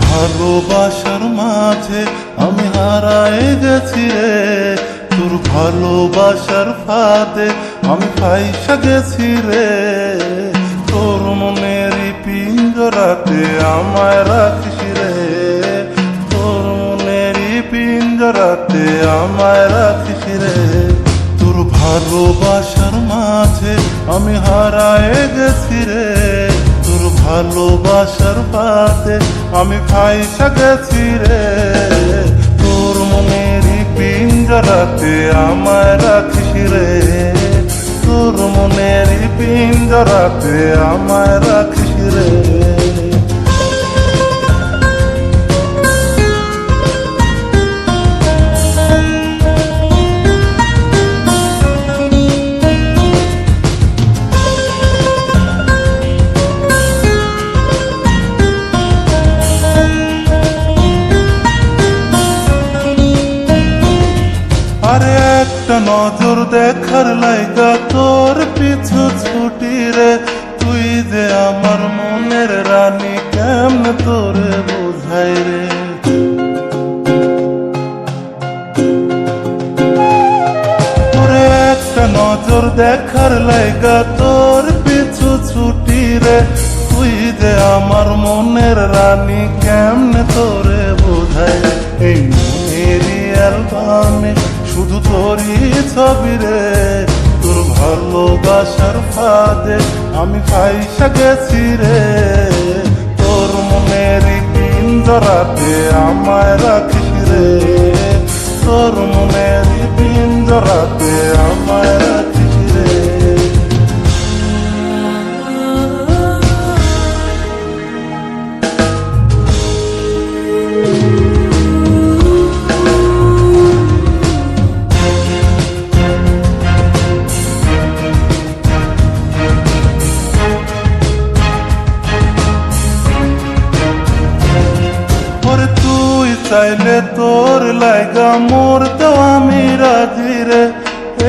ভালোবাসার মাঝে আমি হারায় গেছি রে, তোর ভালোবাসার ফাঁদে আমি ফাইসা গেছি রে। তোর মনেরই পিঞ্জরাতে আমায় রাখিস রে, তোর মনেরই পিঞ্জরাতে আমায় রাখিস রে। তোর ভালোবাসার মাঝে আমি হারায় গেছি রে, তোর ভালোবাসার ফাঁদে আমি ফাইসা গেছি রে। তোর মনেরই পিঞ্জরাতে আমায় রাখিস রে, তোর মনেরই পিঞ্জরাতে আমায় রাখিস রে। আরে একটা নজর দেখার লাইগা তোর পিছু ছুটি রে, তুই যে আমার মনের রানী কেমনে তোরে বোঝাই রে। ওরে একটা নজর দেখার লাইগা তোর পিছু ছুটি রে, তুই যে আমার মনের রানী কেমনে তোরে বোঝাই রে। এই মনেরই অ্যালবামে শুধু তোরই ছবি রে, তোর ভালোবাসার ফাঁদে আমি ফাইসা গেছি রে। তোর মনেরই পিঞ্জরাতে আমায় রাখিস রে, তোর মনেরই পিঞ্জরাতে আমায় রাখিস রে। চাইলে তোর লাইগা মরতেও আমি রাজি রে,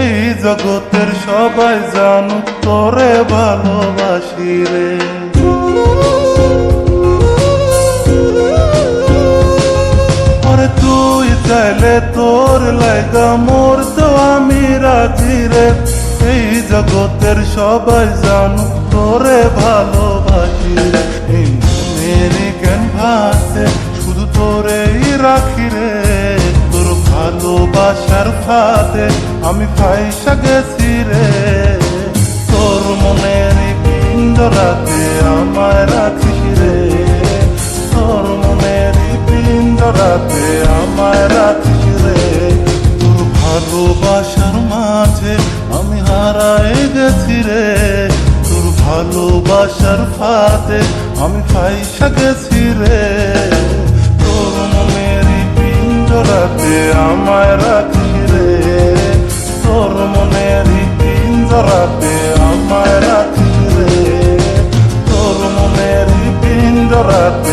এই জগতের সবাই জানুক তোরে ভালোবাসি রে। ওরে তুই চাইলে তোর লাইগা মরতেও আমি রাজি রে, এই জগতের সবাই জানুক তোরে ভালোবাসি রে। এই মেরি জ্ঞান ভাসে শুধু তোরেই রাখি রে, তোর ভালোবাসার ফাঁদে আমি ফাইসা গেছি রে। তোর মনেরই পিঞ্জরাতে আমায় রাখিস রে, তোর মনেরই পিঞ্জরাতে আমায় রাখিস রে। তোর ভালোবাসার মাঝে আমি হারায় গেছি রে, তোর ভালোবাসার ফাঁদে আমি ফাইসা গেছি রে। তোর মনেরই পিঞ্জরাতে আমায় রাখিস রে, তোর মনেরই পিঞ্জরাতে আমায় রাখিস রে, তোর মনেরই পিঞ্জরাতে